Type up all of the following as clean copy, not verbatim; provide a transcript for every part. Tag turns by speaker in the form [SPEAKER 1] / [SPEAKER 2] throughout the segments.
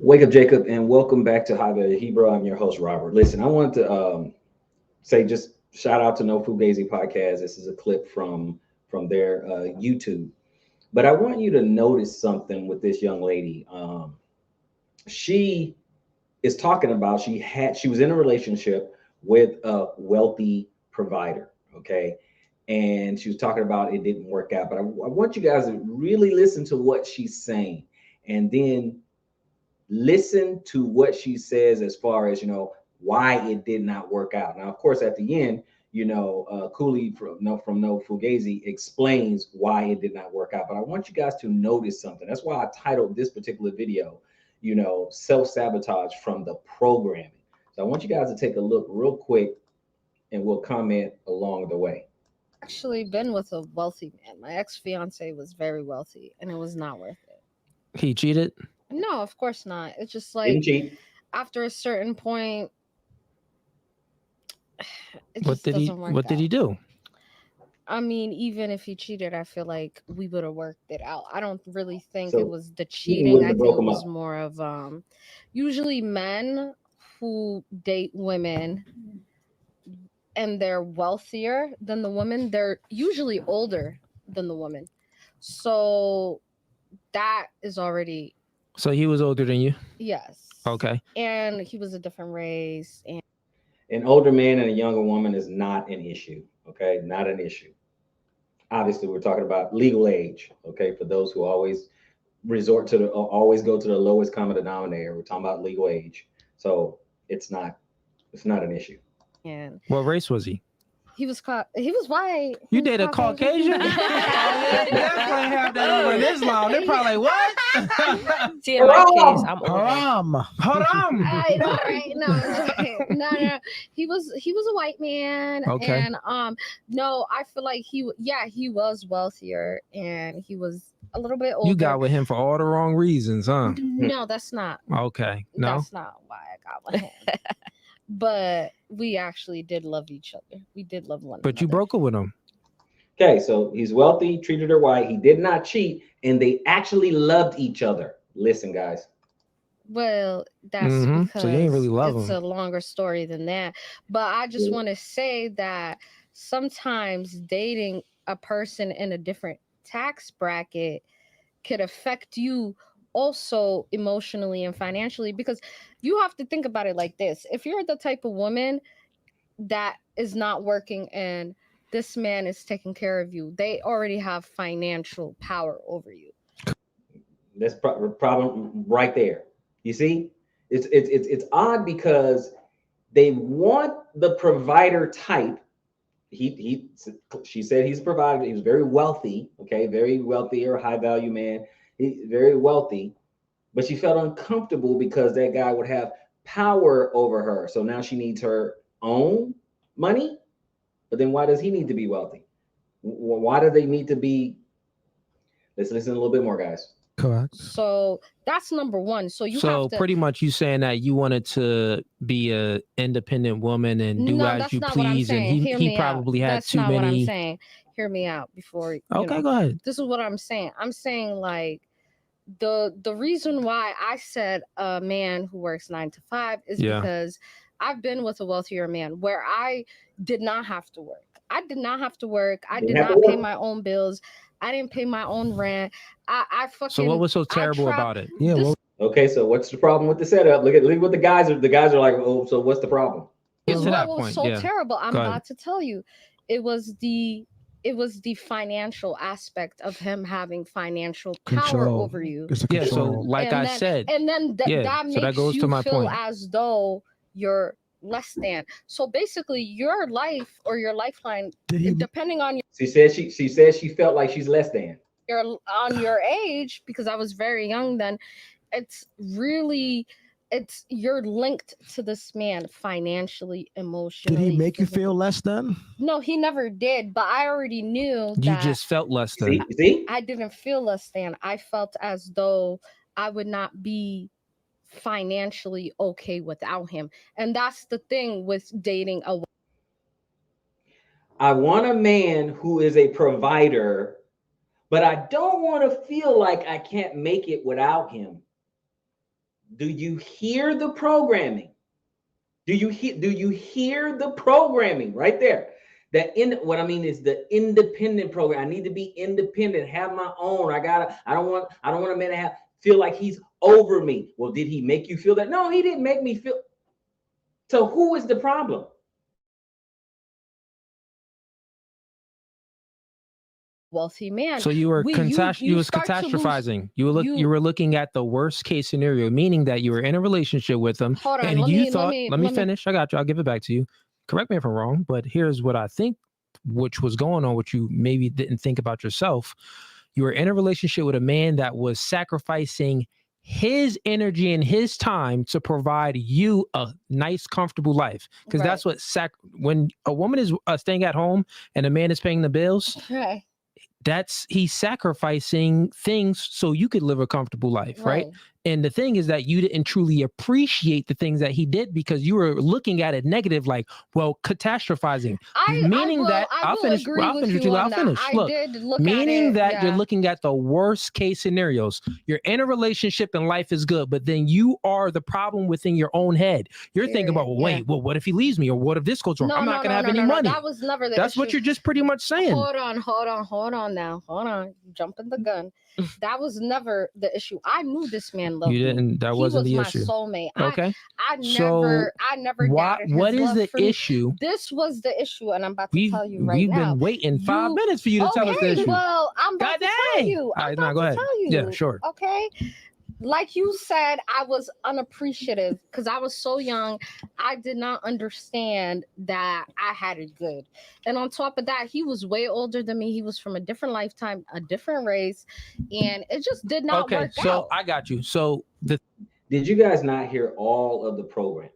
[SPEAKER 1] Wake up, Jacob, and welcome back to High Value Hebrew. I'm your host, Robert. Listen, I wanted to say just shout out to No Fugazi Podcast. This is a clip from their YouTube, but I want you to notice something with this young lady. She is talking about she was in a relationship with a wealthy provider. Okay, and she was talking about it didn't work out. But I want you guys to really listen to what she's saying, and then listen to what she says as far as why it did not work out. Now, of course, at the end, Cooley from No Fugazi explains why it did not work out. But I want you guys to notice something. That's why I titled this particular video, self-sabotage from the programming. So I want you guys to take a look real quick, and we'll comment along the way.
[SPEAKER 2] Actually been with a wealthy man. My ex-fiance was very wealthy and it was not worth it.
[SPEAKER 3] He cheated?
[SPEAKER 2] No, of course not. It's just
[SPEAKER 1] Didn't
[SPEAKER 2] like
[SPEAKER 1] cheat.
[SPEAKER 2] after a certain point it
[SPEAKER 3] What
[SPEAKER 2] just
[SPEAKER 3] did he
[SPEAKER 2] doesn't work
[SPEAKER 3] what did
[SPEAKER 2] out.
[SPEAKER 3] he do?
[SPEAKER 2] I mean, even if he cheated, I feel like we would have worked it out. I don't really think
[SPEAKER 1] So
[SPEAKER 2] it was the
[SPEAKER 1] cheating
[SPEAKER 2] cheating.
[SPEAKER 1] wouldn't
[SPEAKER 2] I
[SPEAKER 1] have
[SPEAKER 2] think
[SPEAKER 1] broke
[SPEAKER 2] it
[SPEAKER 1] him
[SPEAKER 2] was
[SPEAKER 1] up.
[SPEAKER 2] more of usually men who date women and they're wealthier than the woman, they're usually older than the woman. So that is already
[SPEAKER 3] So he was older than you?
[SPEAKER 2] yes.
[SPEAKER 3] Okay.
[SPEAKER 2] And he was a different race and
[SPEAKER 1] An older man and a younger woman is not an issue. Okay, not an issue. Obviously, we're talking about legal age. Okay, for those who always go to the lowest common denominator, we're talking about legal age. So it's not an issue.
[SPEAKER 2] and
[SPEAKER 3] What race was he?
[SPEAKER 2] he was white. He
[SPEAKER 3] You
[SPEAKER 2] was
[SPEAKER 3] date a Caucasian? Oh, yeah, they definitely have that over in Islam. They're probably like, what?
[SPEAKER 4] See, in my case, I'm older.
[SPEAKER 3] Haram. Haram.
[SPEAKER 2] I know, right? No, I'm joking. No. He was a white man,
[SPEAKER 3] Okay.
[SPEAKER 2] and no, I feel like he was wealthier, and he was a little bit older.
[SPEAKER 3] You got with him for all the wrong reasons, huh?
[SPEAKER 2] No, that's not.
[SPEAKER 3] Okay. No.
[SPEAKER 2] That's not why I got with him. But we actually did love each other. We did love one another.
[SPEAKER 3] But you broke up with him.
[SPEAKER 1] Okay, so he's wealthy, treated her right. He did not cheat, and they actually loved each other. Listen, guys.
[SPEAKER 2] Well, that's because
[SPEAKER 3] So you ain't really love
[SPEAKER 2] it's
[SPEAKER 3] him.
[SPEAKER 2] a longer story than that. But I just want to say that sometimes dating a person in a different tax bracket could affect you also emotionally and financially, because you have to think about it like this. If you're the type of woman that is not working and this man is taking care of you, they already have financial power over you.
[SPEAKER 1] That's problem right there. You see, it's odd because they want the provider type. She said he's a provider. He was very wealthy. Okay, very wealthy or high value man. He's very wealthy, but she felt uncomfortable because that guy would have power over her. So now she needs her own money. But then why does he need to be wealthy? Why do they need to be? Let's listen a little bit more, guys.
[SPEAKER 3] Correct.
[SPEAKER 2] So that's number one. So you
[SPEAKER 3] So
[SPEAKER 2] have to
[SPEAKER 3] pretty much you saying that you wanted to be a independent woman and do
[SPEAKER 2] No,
[SPEAKER 3] as
[SPEAKER 2] that's
[SPEAKER 3] you
[SPEAKER 2] not what I'm
[SPEAKER 3] please, and
[SPEAKER 2] saying. Hear
[SPEAKER 3] he
[SPEAKER 2] me out.
[SPEAKER 3] probably had
[SPEAKER 2] That's
[SPEAKER 3] too
[SPEAKER 2] not what I'm
[SPEAKER 3] many.
[SPEAKER 2] saying. Hear me out before
[SPEAKER 3] Okay, go ahead.
[SPEAKER 2] This is what I'm saying. I'm saying like the reason why I said a man who works 9 to 5 is
[SPEAKER 3] Yeah.
[SPEAKER 2] because I've been with a wealthier man where I did not have to work. I did not have to work. I
[SPEAKER 1] Didn't
[SPEAKER 2] did
[SPEAKER 1] have to
[SPEAKER 2] not pay
[SPEAKER 1] work.
[SPEAKER 2] my own bills. I didn't pay my own rent. I fucking
[SPEAKER 3] So what was so terrible about it? Yeah.
[SPEAKER 2] This
[SPEAKER 1] Okay, so what's the problem with the setup? Look what the guys are. The guys are like, oh, so what's the problem?
[SPEAKER 3] Get
[SPEAKER 2] is
[SPEAKER 3] to
[SPEAKER 2] what
[SPEAKER 3] that
[SPEAKER 2] was
[SPEAKER 3] point.
[SPEAKER 2] so
[SPEAKER 3] Yeah.
[SPEAKER 2] terrible. I'm
[SPEAKER 3] Go ahead.
[SPEAKER 2] about to tell you. It was the financial aspect of him having financial power
[SPEAKER 5] Control.
[SPEAKER 2] over you.
[SPEAKER 5] It's a
[SPEAKER 3] Yeah. So
[SPEAKER 5] control.
[SPEAKER 3] like
[SPEAKER 2] and
[SPEAKER 3] I
[SPEAKER 2] then,
[SPEAKER 3] said,
[SPEAKER 2] and then
[SPEAKER 3] yeah,
[SPEAKER 2] that
[SPEAKER 3] so that
[SPEAKER 2] makes
[SPEAKER 3] goes to
[SPEAKER 2] you
[SPEAKER 3] my
[SPEAKER 2] feel
[SPEAKER 3] point.
[SPEAKER 2] as though you're less than. So basically, your life or your lifeline,
[SPEAKER 5] Did he?
[SPEAKER 2] depending on
[SPEAKER 1] She said she felt like she's less than.
[SPEAKER 2] your age, because I was very young then, it's really you're linked to this man financially, emotionally.
[SPEAKER 5] Did he make you
[SPEAKER 2] physically.
[SPEAKER 5] feel less than?
[SPEAKER 2] No, he never did, but I already knew
[SPEAKER 3] You
[SPEAKER 2] that
[SPEAKER 3] just felt less
[SPEAKER 1] You see,
[SPEAKER 3] than.
[SPEAKER 1] you see?
[SPEAKER 2] I didn't feel less than. I felt as though I would not be financially okay without him. And that's the thing with dating a
[SPEAKER 1] I want a man who is a provider, but I don't want to feel like I can't make it without him. Do you hear the programming? Do you hear the programming right there? What I mean is the independent program. I need to be independent, have my own. I don't want a man to feel like he's over me. Well, did he make you feel that? No, he didn't make me feel. So who is the problem?
[SPEAKER 2] Wealthy man.
[SPEAKER 3] So you were catastrophizing. You were looking at the worst case scenario, meaning that you were in a relationship with him,
[SPEAKER 2] Hold on,
[SPEAKER 3] and you thought, let me finish. I got you. I'll give it back to you. Correct me if I'm wrong, but here's what I think, which was going on, which you maybe didn't think about yourself. You were in a relationship with a man that was sacrificing his energy and his time to provide you a nice, comfortable life. Because that's what when a woman is staying at home and a man is paying the bills.
[SPEAKER 2] Right.
[SPEAKER 3] He's sacrificing things so you could live a comfortable life, right? And the thing is that you didn't truly appreciate the things that he did because you were looking at it negative, like, well, catastrophizing. I'll finish. Look, meaning that you're looking at the worst case scenarios. You're in a relationship and life is good, but then you are the problem within your own head. You're thinking about, well, what if he leaves me, or what if this goes wrong? I'm not gonna have any money.
[SPEAKER 2] That was never the
[SPEAKER 3] That's
[SPEAKER 2] issue.
[SPEAKER 3] what you're just pretty much saying.
[SPEAKER 2] Hold on now. Hold on. Jumping the gun. That was never the issue. I knew this man loved me.
[SPEAKER 3] That wasn't the issue.
[SPEAKER 2] He was my soulmate.
[SPEAKER 3] Okay.
[SPEAKER 2] I never doubted his
[SPEAKER 3] what is
[SPEAKER 2] love
[SPEAKER 3] the
[SPEAKER 2] for me.
[SPEAKER 3] issue?
[SPEAKER 2] This was the issue, and I'm about to tell you right now.
[SPEAKER 3] We've been waiting 5 minutes for you to tell us the issue.
[SPEAKER 2] Well, I'm about to tell you. I'm about to tell you.
[SPEAKER 3] Yeah, sure.
[SPEAKER 2] Okay. Like you said, I was unappreciative because I was so young. I did not understand that I had it good. And on top of that, he was way older than me. He was from a different lifetime, a different race. And it just did not work out.
[SPEAKER 3] So I got you. So
[SPEAKER 1] did you guys not hear all of the programming?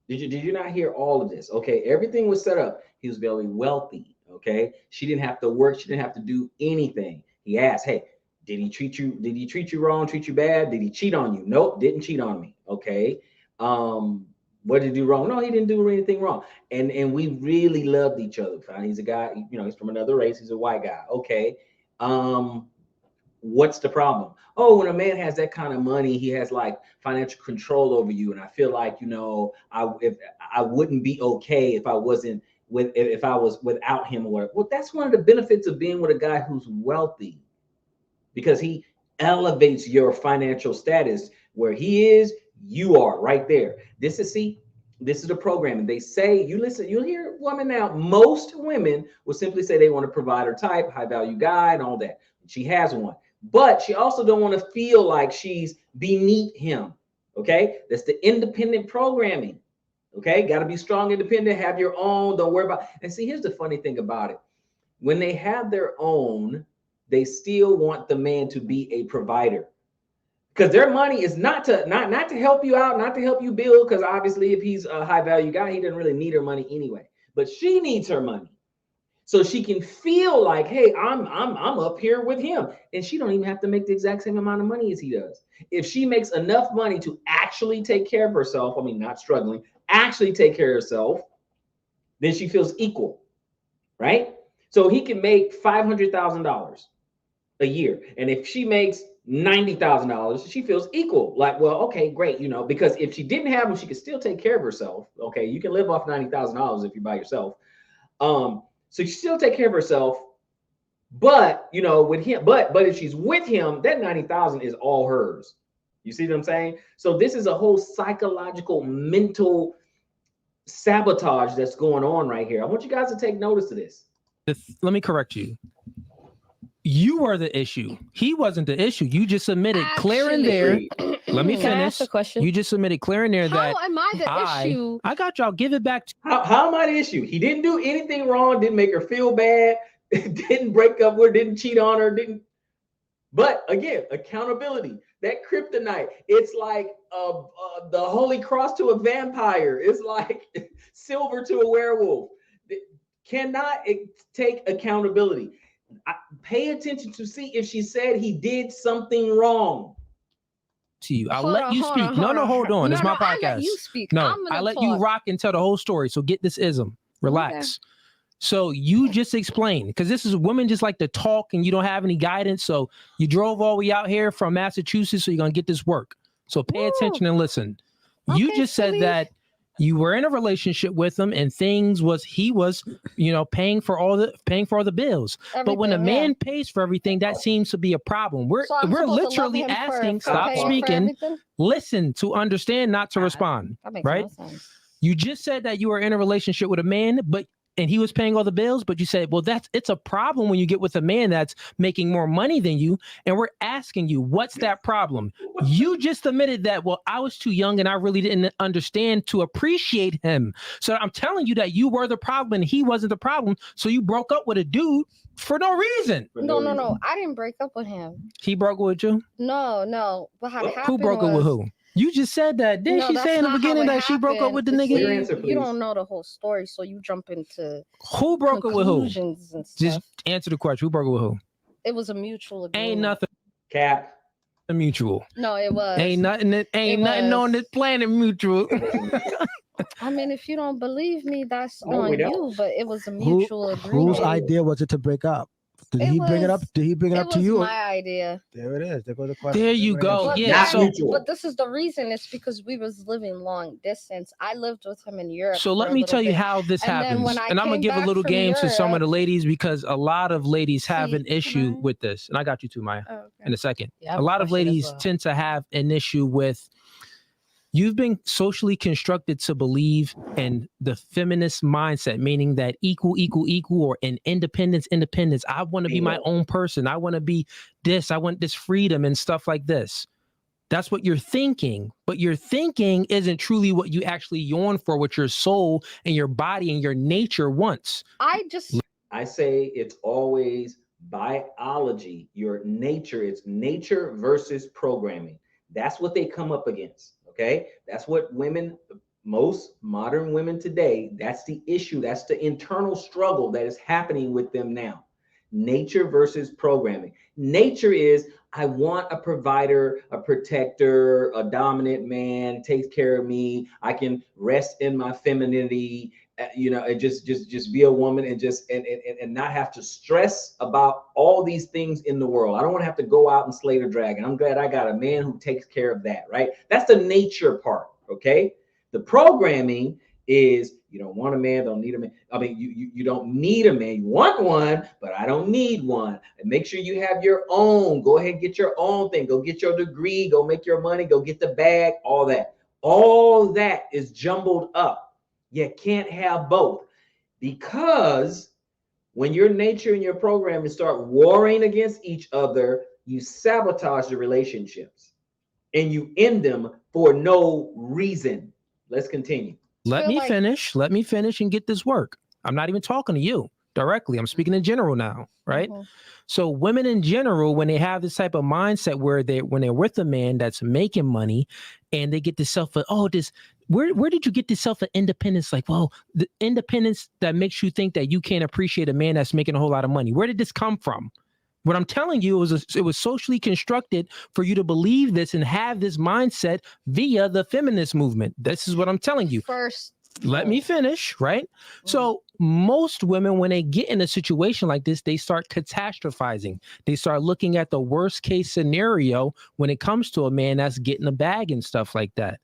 [SPEAKER 1] Did you not hear all of this? Okay, everything was set up. He was very wealthy. Okay, she didn't have to work. She didn't have to do anything. He asked, hey, did he treat you wrong, treat you bad? Did he cheat on you? Nope, didn't cheat on me. Okay. What did he do wrong? No, he didn't do anything wrong. And we really loved each other. He's a guy, he's from another race. He's a white guy. Okay. What's the problem? Oh, when a man has that kind of money, he has like financial control over you. And I feel like, I wouldn't be okay if I wasn't if I was without him or whatever. Well, that's one of the benefits of being with a guy who's wealthy, because he elevates your financial status. Where he is, you are right there. This is the programming. They say, you'll hear women now. Most women will simply say they want a provider type, high value guy and all that. She has one, but she also don't want to feel like she's beneath him. Okay. That's the independent programming. Okay. Got to be strong, independent, have your own. Don't worry about. And see, here's the funny thing about it. When they have their own, they still want the man to be a provider, because their money is not to help you out, not to help you build. Because obviously, if he's a high value guy, he doesn't really need her money anyway. But she needs her money, so she can feel like, hey, I'm up here with him, and she don't even have to make the exact same amount of money as he does. If she makes enough money to actually take care of herself, I mean, not struggling, actually take care of herself, then she feels equal, right? So he can make $500,000 a year, and if she makes $90,000, she feels equal. Like, well, okay, great, because if she didn't have him, she could still take care of herself. Okay, you can live off $90,000 if you're by yourself. So she still take care of herself, but with him, but if she's with him, that 90,000 is all hers. You see what I'm saying? So this is a whole psychological, mental sabotage that's going on right here. I want you guys to take notice of this.
[SPEAKER 3] Let me correct you. You are the issue. He wasn't the issue. You just submitted clear in there. Let me finish.
[SPEAKER 2] Can I ask a question?
[SPEAKER 3] You just submitted clear in there that
[SPEAKER 2] how am I the issue?
[SPEAKER 3] I got y'all. Give it back.
[SPEAKER 1] How am I the issue? He didn't do anything wrong. Didn't make her feel bad. Didn't break up with her. Didn't cheat on her. Didn't. But again, accountability. That kryptonite. It's like the Holy Cross to a vampire. It's like silver to a werewolf. Cannot take accountability. Pay attention to see if she said he did something wrong.
[SPEAKER 3] To you, I'll let you speak. Hold on. It's my podcast. I let you speak. No, I let you rock and tell the whole story. So get this ism. Relax. Okay. So you just explain, because this is women just like to talk and you don't have any guidance. So you drove all the way out here from Massachusetts, so you're gonna get this work. So pay attention and listen.
[SPEAKER 2] Okay,
[SPEAKER 3] You just said that you were in a relationship with him and he was, paying for all the bills. But when a man pays for everything, that seems to be a problem. We're literally asking, stop speaking, listen to understand, not to respond.
[SPEAKER 2] That makes
[SPEAKER 3] right?
[SPEAKER 2] No sense.
[SPEAKER 3] You just said that you were in a relationship with a man, and he was paying all the bills, but you said, well, it's a problem when you get with a man that's making more money than you. And we're asking you, what's that problem? You just admitted that, well, I was too young and I really didn't understand to appreciate him. So I'm telling you that you were the problem and he wasn't the problem. So you broke up with a dude for no reason.
[SPEAKER 2] No. I didn't break up with him.
[SPEAKER 3] He broke up with you?
[SPEAKER 2] No. What had happened?
[SPEAKER 3] Who broke up with who? You just said that. Didn't she say in the beginning that she broke up with the nigga?
[SPEAKER 2] You don't know the whole story, so you jump into
[SPEAKER 3] who broke up with who?
[SPEAKER 2] And stuff.
[SPEAKER 3] Just answer the question. Who broke up with who?
[SPEAKER 2] It was a mutual agreement.
[SPEAKER 3] Ain't nothing.
[SPEAKER 1] Cap.
[SPEAKER 3] A mutual.
[SPEAKER 2] No, it was.
[SPEAKER 3] Ain't nothing on this planet mutual.
[SPEAKER 2] I mean, if you don't believe me, that's on you. But it was a mutual agreement.
[SPEAKER 4] Whose idea was it to break up? Did he bring it up? Did he bring it up to you?
[SPEAKER 2] It was my idea.
[SPEAKER 4] There it is. There goes the question.
[SPEAKER 3] There you go.
[SPEAKER 2] But
[SPEAKER 3] yeah.
[SPEAKER 2] But this is the reason. It's because we was living long distance. I lived with him in Europe.
[SPEAKER 3] So let me tell you how this happens. And I'm going to give a little game to some of the ladies because a lot of ladies have an issue with this. And I got you too, Maya, in a second. A lot of ladies tend to have an issue with you've been socially constructed to believe in the feminist mindset, meaning that equal, or in independence. I want to be my own person. I want to be this. I want this freedom and stuff like this. That's what you're thinking. But your thinking isn't truly what you actually yearn for, what your soul and your body and your nature wants.
[SPEAKER 1] I say it's always biology, your nature. It's nature versus programming. That's what they come up against. Okay, that's what most modern women today, that's the issue. That's the internal struggle that is happening with them now. Nature versus programming. Nature is, I want a provider, a protector, a dominant man, takes care of me. I can rest in my femininity, and just be a woman and not have to stress about all these things in the world. I don't want to have to go out and slay the dragon. I'm glad I got a man who takes care of that, right? That's the nature part, okay? The programming is you don't want a man, don't need a man. I mean, you don't need a man. You want one, but I don't need one. And make sure you have your own. Go ahead and get your own thing. Go get your degree. Go make your money. Go get the bag, all that. All that is jumbled up. You can't have both, because when your nature and your programming start warring against each other, you sabotage the relationships and you end them for no reason. Let's continue.
[SPEAKER 3] Let me finish and get this work. I'm not even talking to you directly. I'm speaking in general now, right? Mm-hmm. So women in general, when they have this type of mindset where when they're with a man that's making money and they get this where did you get this self of independence? Like, well, the independence that makes you think that you can't appreciate a man that's making a whole lot of money. Where did this come from? What I'm telling you is it was socially constructed for you to believe this and have this mindset via the feminist movement. This is what I'm telling you. Let me finish, right? So most women, when they get in a situation like this, they start catastrophizing. They start looking at the worst case scenario when it comes to a man that's getting a bag and stuff like that.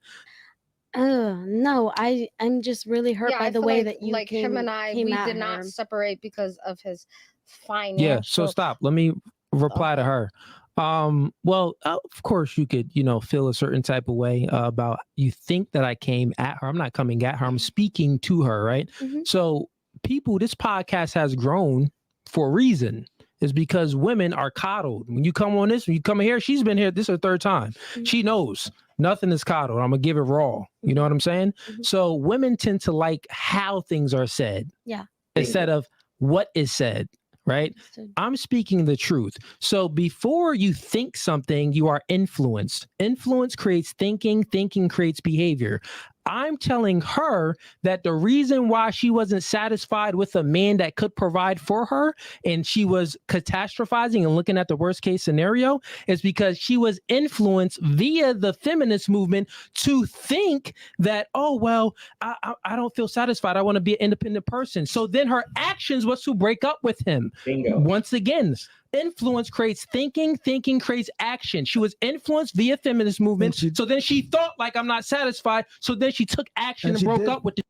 [SPEAKER 5] No, I'm just really hurt by the way that you
[SPEAKER 2] him and I, we did not separate because of his financial.
[SPEAKER 3] Yeah, so stop. Let me reply to her. Well, of course you could, feel a certain type of way about you think that I came at her. I'm not coming at her. I'm speaking to her, right? Mm-hmm. So this podcast has grown for a reason. Is because women are coddled. When you come here, she's been here. This is her third time. Mm-hmm. She knows nothing is coddled. I'm going to give it raw. You know what I'm saying? Mm-hmm. So women tend to like how things are said.
[SPEAKER 5] Yeah.
[SPEAKER 3] Instead of what is said. Right? I'm speaking the truth. So before you think something, you are influenced. Influence creates thinking. Thinking creates behavior. I'm telling her that the reason why she wasn't satisfied with a man that could provide for her and she was catastrophizing and looking at the worst case scenario is because she was influenced via the feminist movement to think that, oh, well, I don't feel satisfied. I want to be an independent person. So then her actions was to break up with him.
[SPEAKER 1] Bingo.
[SPEAKER 3] Once again, influence creates thinking, thinking creates action. She was influenced via feminist movement. So then she thought like, I'm not satisfied. So then she took action and broke up with the.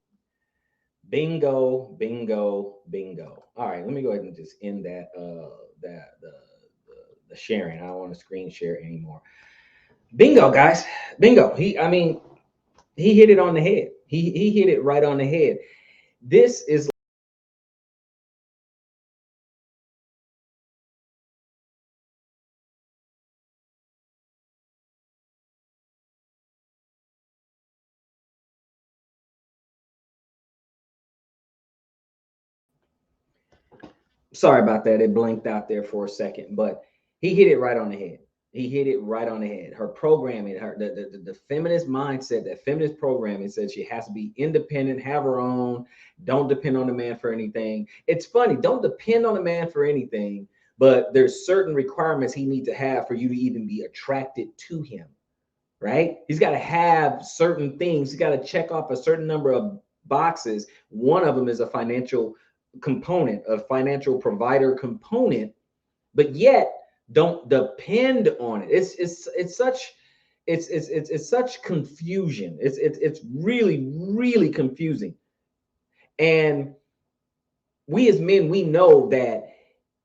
[SPEAKER 1] Bingo, bingo, bingo. All right, let me go ahead and just end that the sharing. I don't want to screen share anymore. Bingo, guys. Bingo. He hit it on the head. He hit it right on the head. This is sorry about that. It blinked out there for a second, but he hit it right on the head. He hit it right on the head. Her programming, the feminist mindset, that feminist programming said she has to be independent, have her own, don't depend on a man for anything. It's funny, don't depend on a man for anything, but there's certain requirements he needs to have for you to even be attracted to him, right? He's got to have certain things. He's got to check off a certain number of boxes. One of them is a financial component, a financial provider component, but yet don't depend on it. It's such confusion. It's really confusing. And we as men, we know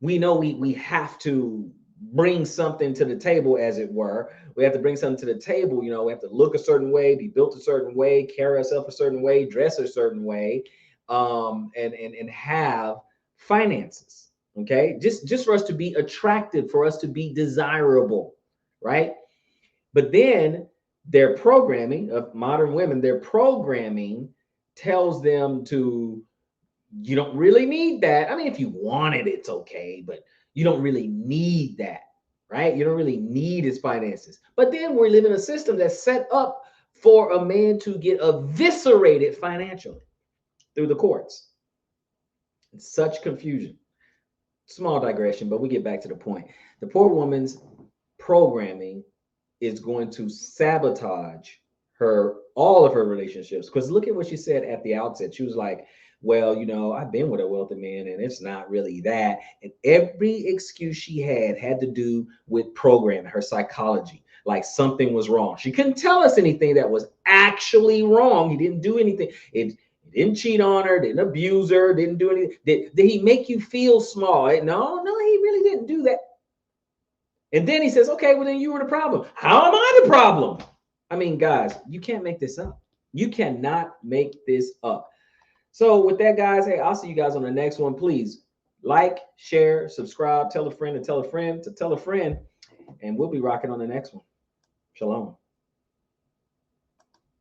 [SPEAKER 1] we have to bring something to the table, as it were. We have to bring something to the table. You know, we have to look a certain way, be built a certain way, carry ourselves a certain way, dress a certain way, and have finances. Okay, just for us to be attractive, for us to be desirable, right? But then their programming of modern women, their programming tells them to, you don't really need that. I mean, if you want it, it's okay, but you don't really need that, right? You don't really need his finances. But then we live in a system that's set up for a man to get eviscerated financially through the courts. It's such confusion. Small digression, but we get back to the point. The poor woman's programming is going to sabotage all of her relationships. Because look at what she said at the outset. She was like, well, you know, I've been with a wealthy man and it's not really that. And every excuse she had to do with programming, her psychology, like something was wrong. She couldn't tell us anything that was actually wrong. He didn't do anything. He didn't cheat on her, didn't abuse her, didn't do anything. Did he make you feel small? No, he really didn't do that. And then he says, okay, well, then you were the problem. How am I the problem? I mean, guys, you can't make this up. You cannot make this up. So with that, guys, hey, I'll see you guys on the next one. Please like, share, subscribe, tell a friend to tell a friend to tell a friend, and we'll be rocking on the next one. Shalom.